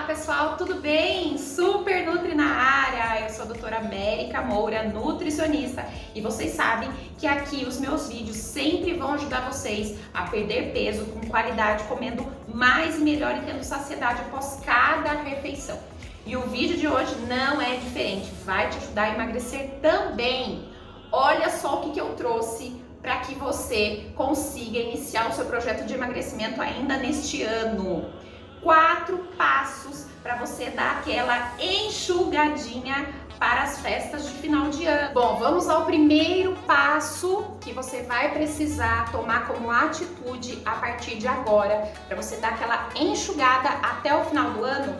pessoal, tudo bem? Super Nutri na área! Eu sou a doutora América Moura, nutricionista, e vocês sabem que aqui os meus vídeos sempre vão ajudar vocês a perder peso com qualidade, comendo mais e melhor e tendo saciedade após cada refeição. E o vídeo de hoje não é diferente, vai te ajudar a emagrecer também. Olha só o que eu trouxe para que você consiga iniciar o seu projeto de emagrecimento ainda neste ano. 4 passos para você dar aquela enxugadinha para as festas de final de ano. Bom, vamos ao primeiro passo que você vai precisar tomar como atitude a partir de agora, para você dar aquela enxugada até o final do ano.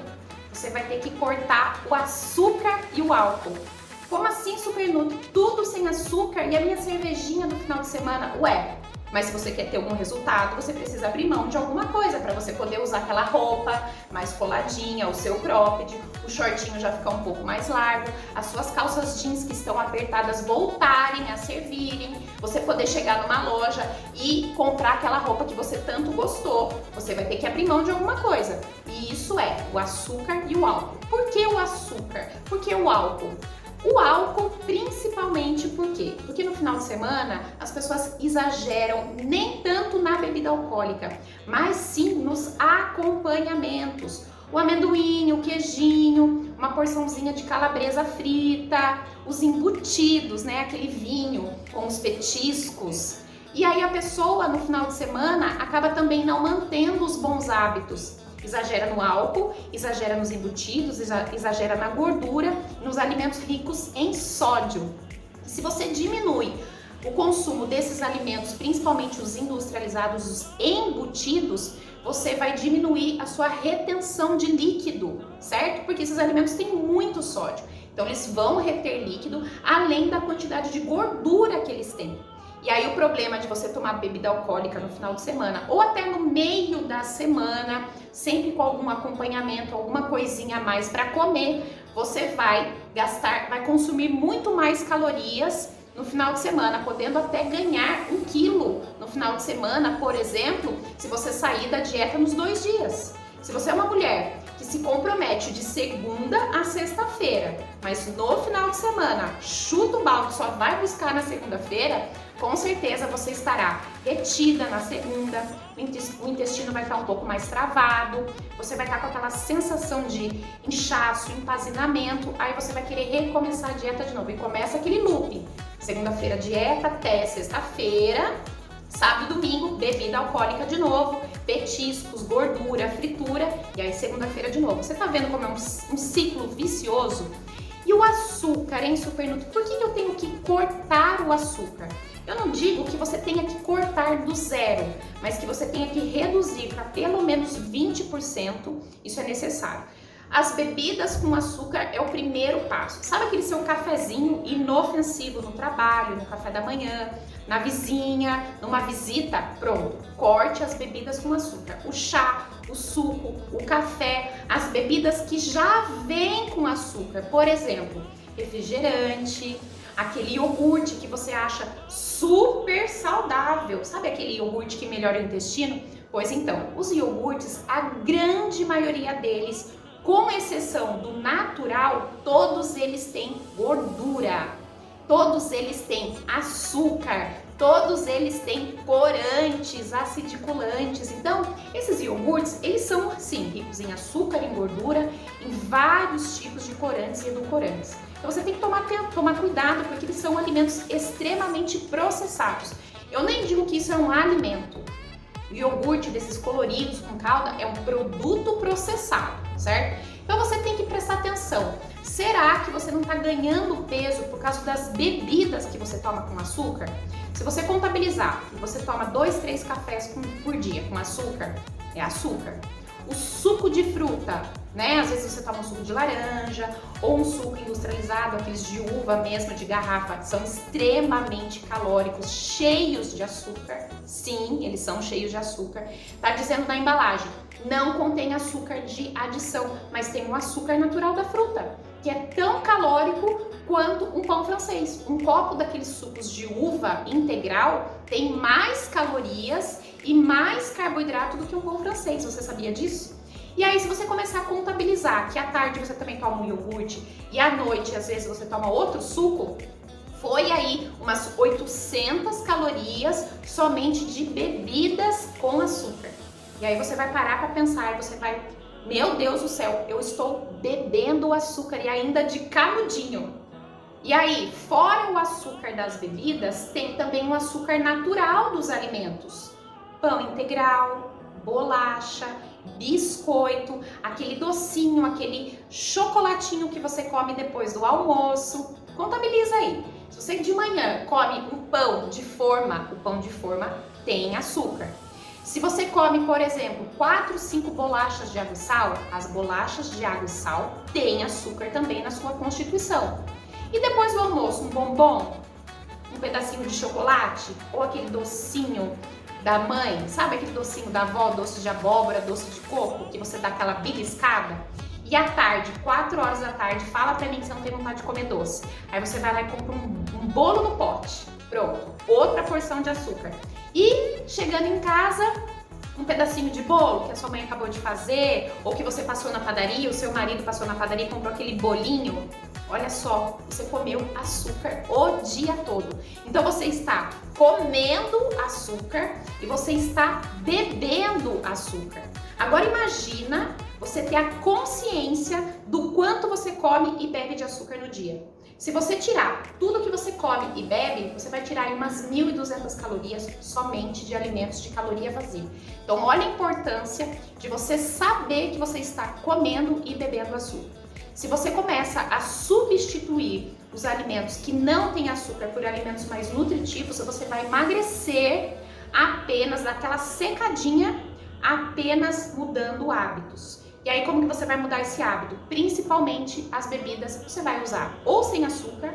Você vai ter que cortar o açúcar e o álcool. Como assim, Super Nutri? Tudo sem açúcar e a minha cervejinha no final de semana? Ué, mas se você quer ter algum resultado, você precisa abrir mão de alguma coisa para você poder usar aquela roupa mais coladinha, o seu cropped, o shortinho já ficar um pouco mais largo, as suas calças jeans que estão apertadas voltarem a servirem, você poder chegar numa loja e comprar aquela roupa que você tanto gostou. Você vai ter que abrir mão de alguma coisa. E isso é o açúcar e o álcool. Por que o açúcar? Por que o álcool? O álcool, principalmente por quê? Porque no final de semana as pessoas exageram nem tanto na bebida alcoólica, mas sim nos acompanhamentos. O amendoim, o queijinho, uma porçãozinha de calabresa frita, os embutidos, né? Aquele vinho com os petiscos. E aí a pessoa no final de semana acaba também não mantendo os bons hábitos. Exagera no álcool, exagera nos embutidos, exagera na gordura, nos alimentos ricos em sódio. Se você diminui o consumo desses alimentos, principalmente os industrializados, os embutidos, você vai diminuir a sua retenção de líquido, certo? Porque esses alimentos têm muito sódio. Então eles vão reter líquido, além da quantidade de gordura que eles têm. E aí o problema de você tomar bebida alcoólica no final de semana ou até no meio da semana, sempre com algum acompanhamento, alguma coisinha a mais para comer, você vai consumir muito mais calorias no final de semana, podendo até ganhar 1 quilo no final de semana, por exemplo, se você sair da dieta nos 2 dias. Se você é uma mulher que se compromete de segunda a sexta-feira, mas no final de semana chuta o balde, só vai buscar na segunda-feira, com certeza você estará retida na segunda, o intestino vai estar um pouco mais travado, você vai estar com aquela sensação de inchaço, empazinamento, aí você vai querer recomeçar a dieta de novo e começa aquele loop. Segunda-feira dieta até sexta-feira, sábado e domingo bebida alcoólica de novo, petiscos, gordura, fritura e aí segunda-feira de novo. Você tá vendo como é um ciclo vicioso? E o açúcar, hein, Super Nutri? Por que eu tenho que cortar o açúcar? Eu não digo que você tenha que cortar do zero, mas que você tenha que reduzir para pelo menos 20%, isso é necessário. As bebidas com açúcar é o primeiro passo. Sabe aquele seu cafezinho inofensivo no trabalho, no café da manhã, na vizinha, numa visita? Pronto, corte as bebidas com açúcar. O chá, o suco, o café, as bebidas que já vêm com açúcar. Por exemplo, refrigerante, aquele iogurte que você acha super saudável. Sabe aquele iogurte que melhora o intestino? Pois então, os iogurtes, a grande maioria deles, com exceção do natural, todos eles têm gordura, todos eles têm açúcar, todos eles têm corantes, acidiculantes. Então, esses iogurtes, eles são, sim, ricos em açúcar, em gordura, em vários tipos de corantes e edulcorantes. Então, você tem que tomar cuidado, porque eles são alimentos extremamente processados. Eu nem digo que isso é um alimento. O iogurte desses coloridos com calda é um produto processado, certo? Então você tem que prestar atenção. Será que você não está ganhando peso por causa das bebidas que você toma com açúcar? Se você contabilizar que você toma 2, 3 cafés por dia com açúcar, é açúcar. O suco de fruta, né? Às vezes você toma um suco de laranja ou um suco industrializado, aqueles de uva mesmo, de garrafa, são extremamente calóricos, cheios de açúcar. Sim, eles são cheios de açúcar. Tá dizendo na embalagem, não contém açúcar de adição, mas tem o açúcar natural da fruta, que é tão calórico quanto um pão francês. Um copo daqueles sucos de uva integral tem mais calorias e mais carboidrato do que um pão francês. Você sabia disso? E aí, se você começar a contabilizar que à tarde você também toma um iogurte e à noite, às vezes, você toma outro suco, foi aí umas 800 calorias somente de bebidas com açúcar. E aí você vai parar para pensar, você vai, meu Deus do céu, eu estou bebendo açúcar e ainda de canudinho. E aí, fora o açúcar das bebidas, tem também o açúcar natural dos alimentos. Pão integral, bolacha, biscoito, aquele docinho, aquele chocolatinho que você come depois do almoço. Contabiliza aí. Se você de manhã come um pão de forma, o pão de forma tem açúcar. Se você come, por exemplo, 4, 5 bolachas de água e sal, as bolachas de água e sal têm açúcar também na sua constituição. E depois do almoço, um bombom, um pedacinho de chocolate ou aquele docinho da mãe, sabe aquele docinho da avó, doce de abóbora, doce de coco, que você dá aquela beliscada? E à tarde, 4 horas da tarde, fala pra mim que você não tem vontade de comer doce. Aí você vai lá e compra um bolo no pote. Pronto, outra porção de açúcar. E chegando em casa, um pedacinho de bolo que a sua mãe acabou de fazer, ou que você passou na padaria, o seu marido passou na padaria e comprou aquele bolinho. Olha só, você comeu açúcar o dia todo. Então você está comendo açúcar e você está bebendo açúcar. Agora imagina você ter a consciência do quanto você come e bebe de açúcar no dia. Se você tirar tudo que você come e bebe, você vai tirar aí umas 1.200 calorias somente de alimentos de caloria vazia. Então olha a importância de você saber que você está comendo e bebendo açúcar. Se você começa a substituir os alimentos que não têm açúcar por alimentos mais nutritivos, você vai emagrecer apenas daquela secadinha, apenas mudando hábitos. E aí como que você vai mudar esse hábito? Principalmente as bebidas você vai usar ou sem açúcar,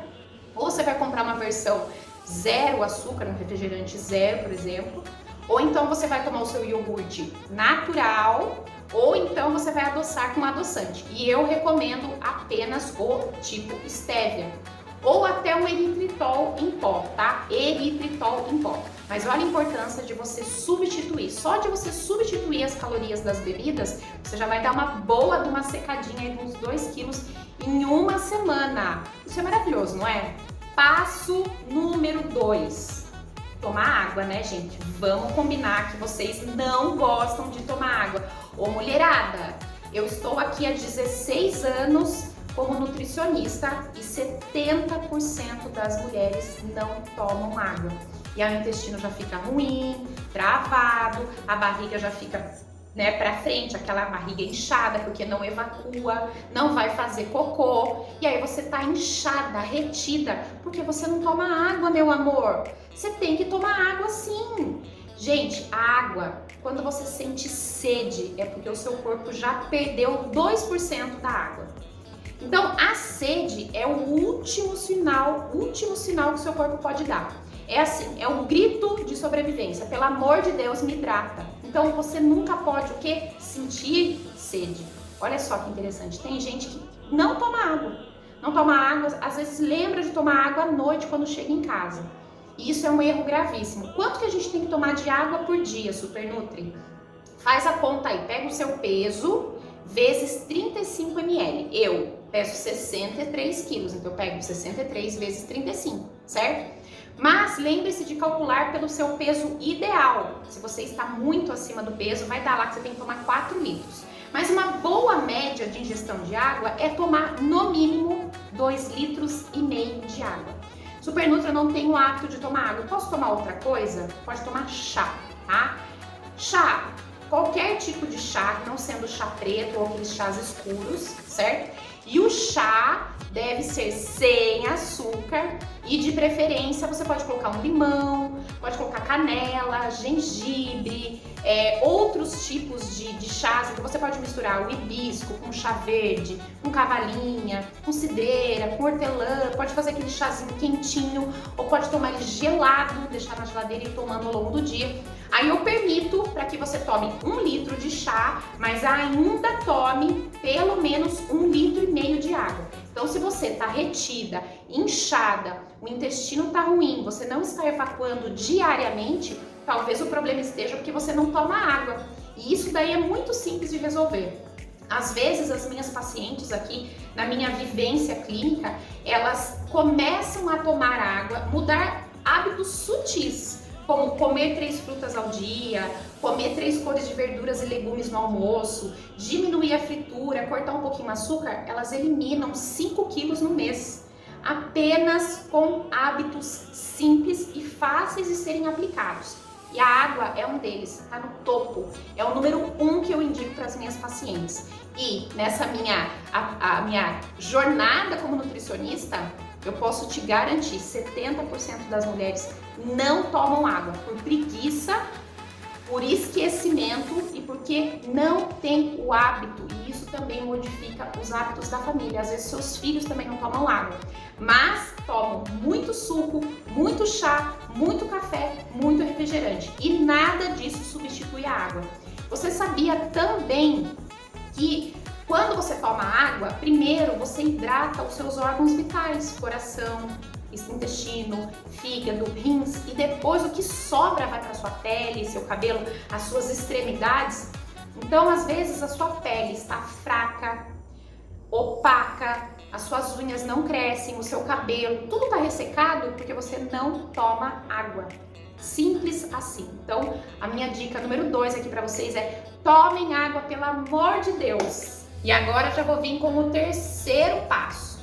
ou você vai comprar uma versão zero açúcar, um refrigerante zero, por exemplo, ou então você vai tomar o seu iogurte natural, ou então você vai adoçar com adoçante. E eu recomendo apenas o tipo stevia, ou até o eritritol em pó, tá? Eritritol em pó. Mas olha a importância de você substituir. Só de você substituir as calorias das bebidas, você já vai dar uma boa de uma secadinha aí de uns 2 quilos em uma semana. Isso é maravilhoso, não é? Passo número 2. Tomar água, né, gente? Vamos combinar que vocês não gostam de tomar água. Ô, mulherada, eu estou aqui há 16 anos como nutricionista e 70% das mulheres não tomam água. E aí o intestino já fica ruim, travado, a barriga já fica, né, pra frente, aquela barriga inchada, porque não evacua, não vai fazer cocô. E aí você tá inchada, retida, porque você não toma água, meu amor. Você tem que tomar água sim. Gente, a água, quando você sente sede, é porque o seu corpo já perdeu 2% da água. Então, a sede é o último sinal que o seu corpo pode dar. É assim, é um grito de sobrevivência. Pelo amor de Deus, me hidrata. Então, você nunca pode o quê? Sentir sede. Olha só que interessante. Tem gente que não toma água. Não toma água, às vezes lembra de tomar água à noite quando chega em casa. E isso é um erro gravíssimo. Quanto que a gente tem que tomar de água por dia, Super Nutri? Faz a conta aí. Pega o seu peso vezes 35 ml. Eu peso 63 quilos, então eu pego 63 vezes 35, certo? Mas lembre-se de calcular pelo seu peso ideal. Se você está muito acima do peso, vai dar lá que você tem que tomar 4 litros. Mas uma boa média de ingestão de água é tomar no mínimo 2,5 litros de água. Super Nutri, eu não tenho o hábito de tomar água. Posso tomar outra coisa? Pode tomar chá, tá? Chá, qualquer tipo de chá, não sendo chá preto ou aqueles chás escuros, certo? E o chá deve ser sem açúcar e de preferência você pode colocar um limão, pode colocar canela, gengibre, outros tipos de chás. Então você pode misturar o hibisco com chá verde, com cavalinha, com cidreira, com hortelã, pode fazer aquele chazinho quentinho ou pode tomar ele gelado, deixar na geladeira e ir tomando ao longo do dia. Aí eu permito para que você tome 1 litro de chá, mas ainda tome pelo menos 1,5 litro de água. Então, se você está retida, inchada, o intestino está ruim, você não está evacuando diariamente, talvez o problema esteja porque você não toma água. E isso daí é muito simples de resolver. Às vezes as minhas pacientes aqui, na minha vivência clínica, elas começam a tomar água, mudar hábitos sutis, como comer 3 frutas ao dia, comer 3 cores de verduras e legumes no almoço, diminuir a fritura, cortar um pouquinho o açúcar, elas eliminam 5 quilos no mês, apenas com hábitos simples e fáceis de serem aplicados. E a água é um deles, está no topo, é o número 1 que eu indico para as minhas pacientes. E nessa minha jornada como nutricionista, eu posso te garantir, 70% das mulheres não tomam água por preguiça, por esquecimento e porque não tem o hábito. E isso também modifica os hábitos da família. Às vezes seus filhos também não tomam água, mas tomam muito suco, muito chá, muito café, muito refrigerante. E nada disso substitui a água. Você sabia também que quando você toma água, primeiro você hidrata os seus órgãos vitais, coração, intestino, fígado, rins, e depois o que sobra vai para sua pele, seu cabelo, as suas extremidades. Então, às vezes a sua pele está fraca, opaca, as suas unhas não crescem, o seu cabelo, tudo está ressecado porque você não toma água. Simples assim. Então, a minha dica número 2 aqui para vocês é: tomem água, pelo amor de Deus. E agora já vou vir com o terceiro passo.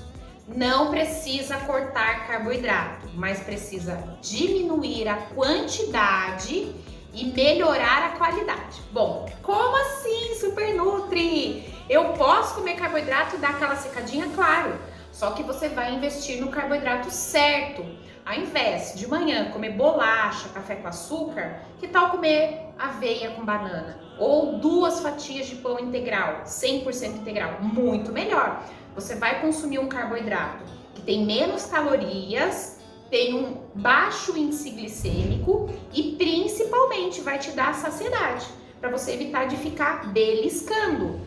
Não precisa cortar carboidrato, mas precisa diminuir a quantidade e melhorar a qualidade. Bom, como assim, Super Nutri? Eu posso comer carboidrato e dar aquela secadinha? Claro, só que você vai investir no carboidrato certo. Ao invés de manhã comer bolacha, café com açúcar, que tal comer aveia com banana? Ou 2 fatias de pão integral, 100% integral, muito melhor. Você vai consumir um carboidrato que tem menos calorias, tem um baixo índice glicêmico e principalmente vai te dar saciedade, para você evitar de ficar beliscando.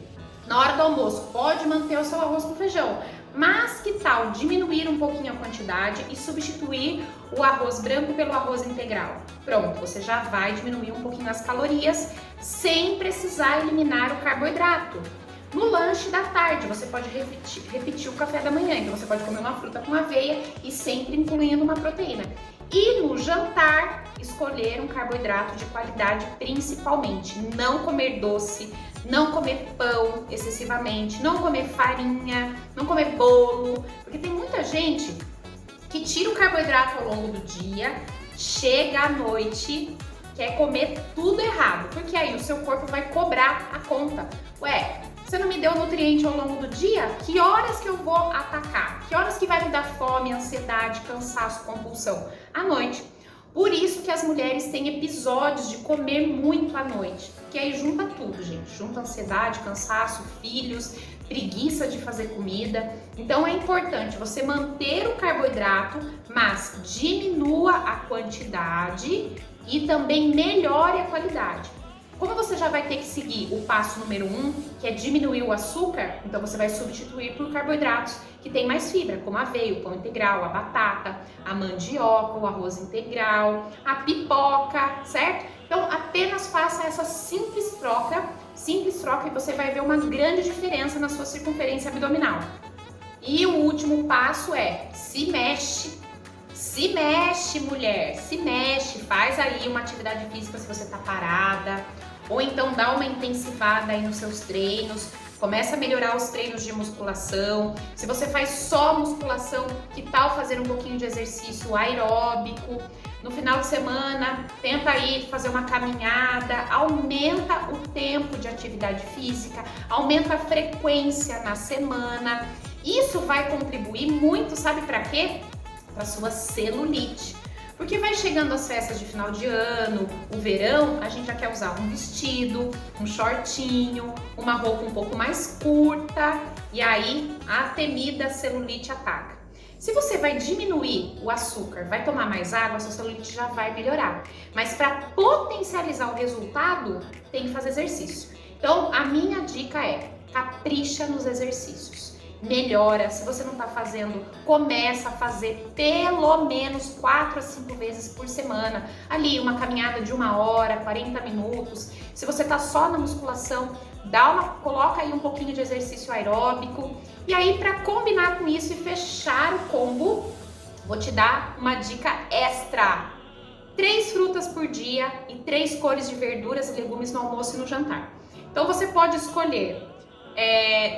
Na hora do almoço, pode manter o seu arroz com feijão, mas que tal diminuir um pouquinho a quantidade e substituir o arroz branco pelo arroz integral? Pronto, você já vai diminuir um pouquinho as calorias sem precisar eliminar o carboidrato. No lanche da tarde, você pode repetir o café da manhã, então você pode comer uma fruta com aveia e sempre incluindo uma proteína. E no jantar, escolher um carboidrato de qualidade principalmente. Não comer doce, não comer pão excessivamente, não comer farinha, não comer bolo, porque tem muita gente que tira o carboidrato ao longo do dia, chega à noite, quer comer tudo errado, porque aí o seu corpo vai cobrar a conta. Ué, você não me deu nutriente ao longo do dia? Que horas que eu vou atacar? Que horas que vai me dar fome, ansiedade, cansaço, compulsão? À noite. Por isso que as mulheres têm episódios de comer muito à noite, que aí junta tudo, gente. Junta ansiedade, cansaço, filhos, preguiça de fazer comida. Então é importante você manter o carboidrato, mas diminua a quantidade e também melhore a qualidade. Como você já vai ter que seguir o passo número 1, que é diminuir o açúcar, então você vai substituir por carboidratos que tem mais fibra, como a aveia, o pão integral, a batata, a mandioca, o arroz integral, a pipoca, certo? Então apenas faça essa simples troca e você vai ver uma grande diferença na sua circunferência abdominal. E o último passo é: se mexe. Se mexe, mulher, se mexe, faz aí uma atividade física se você tá parada, ou então dá uma intensivada aí nos seus treinos, começa a melhorar os treinos de musculação. Se você faz só musculação, que tal fazer um pouquinho de exercício aeróbico? No final de semana, tenta aí fazer uma caminhada, aumenta o tempo de atividade física, aumenta a frequência na semana. Isso vai contribuir muito, sabe para quê? Para sua celulite. Porque vai chegando as festas de final de ano, o verão, a gente já quer usar um vestido, um shortinho, uma roupa um pouco mais curta, e aí a temida celulite ataca. Se você vai diminuir o açúcar, vai tomar mais água, a sua celulite já vai melhorar. Mas para potencializar o resultado, tem que fazer exercício. Então, a minha dica é: capricha nos exercícios. Melhora, se você não está fazendo, começa a fazer pelo menos 4 a 5 vezes por semana. Ali, uma caminhada de 1 hora, 40 minutos. Se você está só na musculação, coloca aí um pouquinho de exercício aeróbico. E aí, para combinar com isso e fechar o combo, vou te dar uma dica extra. 3 frutas por dia e 3 cores de verduras e legumes no almoço e no jantar. Então você pode escolher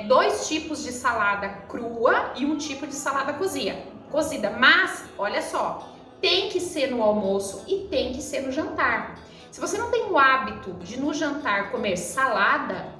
2 tipos de salada crua e um tipo de salada cozida. Mas, olha só, tem que ser no almoço e tem que ser no jantar. Se você não tem o hábito de no jantar comer salada,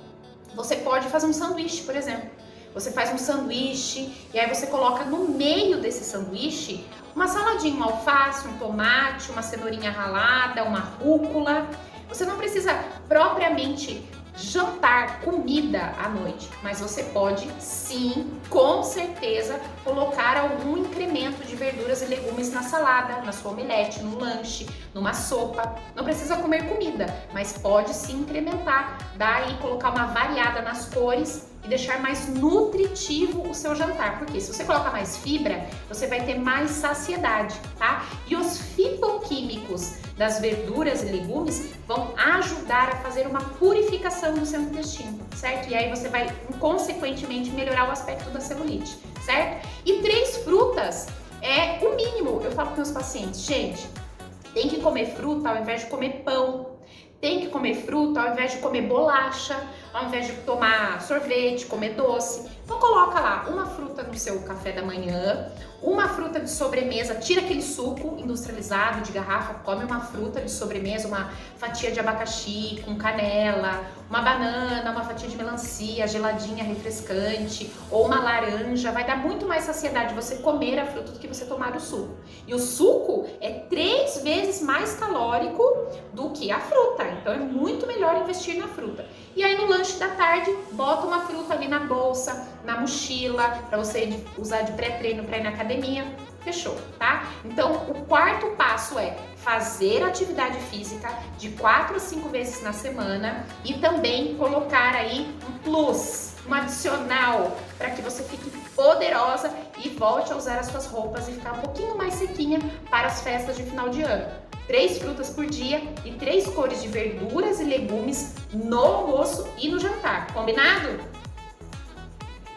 você pode fazer um sanduíche, por exemplo. Você faz um sanduíche e aí você coloca no meio desse sanduíche uma saladinha, um alface, um tomate, uma cenourinha ralada, uma rúcula. Você não precisa propriamente jantar comida à noite, mas você pode sim, com certeza, colocar algum incremento de verduras e legumes na salada, na sua omelete, no lanche, numa sopa. Não precisa comer comida, mas pode sim incrementar, daí colocar uma variada nas cores e deixar mais nutritivo o seu jantar, porque se você coloca mais fibra, você vai ter mais saciedade, tá? E os fitoquímicos das verduras e legumes vão ajudar a fazer uma purificação do seu intestino, certo? E aí você vai, consequentemente, melhorar o aspecto da celulite, certo? E 3 frutas é o mínimo. Eu falo para meus pacientes, gente, tem que comer fruta ao invés de comer pão. Tem que comer fruta ao invés de comer bolacha, ao invés de tomar sorvete, comer doce. Então coloca lá uma fruta no seu café da manhã, uma fruta de sobremesa, tira aquele suco industrializado de garrafa, come uma fruta de sobremesa, uma fatia de abacaxi com canela, uma banana, uma fatia de melancia geladinha, refrescante, ou uma laranja. Vai dar muito mais saciedade você comer a fruta do que você tomar o suco. E o suco é 3 vezes mais calórico do que a fruta, então é muito melhor investir na fruta. E aí no lanche da tarde, bota uma fruta ali na bolsa, na mochila, para você usar de pré-treino para ir na academia. Fechou, tá? Então o quarto passo é fazer atividade física de 4 a 5 vezes na semana e também colocar aí um plus, um adicional, para que você fique poderosa e volte a usar as suas roupas e ficar um pouquinho mais sequinha para as festas de final de ano. 3 frutas por dia e 3 cores de verduras e legumes no almoço e no jantar. Combinado?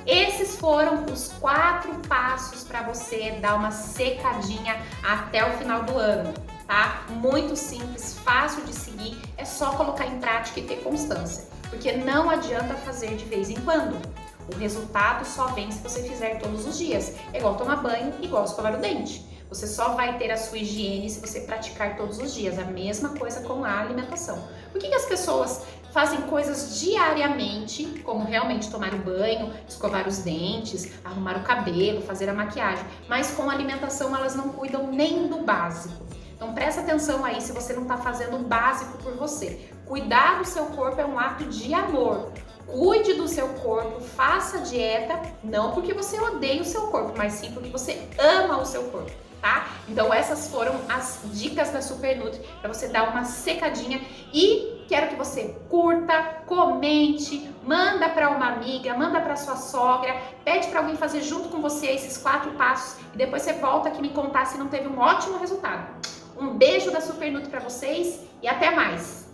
Esses foram os 4 passos para você dar uma secadinha até o final do ano, tá? Muito simples, fácil de seguir, é só colocar em prática e ter constância, porque não adianta fazer de vez em quando. O resultado só vem se você fizer todos os dias. É igual tomar banho, igual escovar o dente. Você só vai ter a sua higiene se você praticar todos os dias. A mesma coisa com a alimentação. Por que as pessoas fazem coisas diariamente, como realmente tomar um banho, escovar os dentes, arrumar o cabelo, fazer a maquiagem, mas com a alimentação elas não cuidam nem do básico? Então presta atenção aí se você não está fazendo o básico por você. Cuidar do seu corpo é um ato de amor. Cuide do seu corpo, faça dieta, não porque você odeia o seu corpo, mas sim porque você ama o seu corpo, tá? Então essas foram as dicas da Super Nutri para você dar uma secadinha e quero que você curta, comente, manda para uma amiga, manda para sua sogra, pede para alguém fazer junto com você esses 4 passos e depois você volta aqui me contar se não teve um ótimo resultado. Um beijo da Super Nutri para vocês e até mais!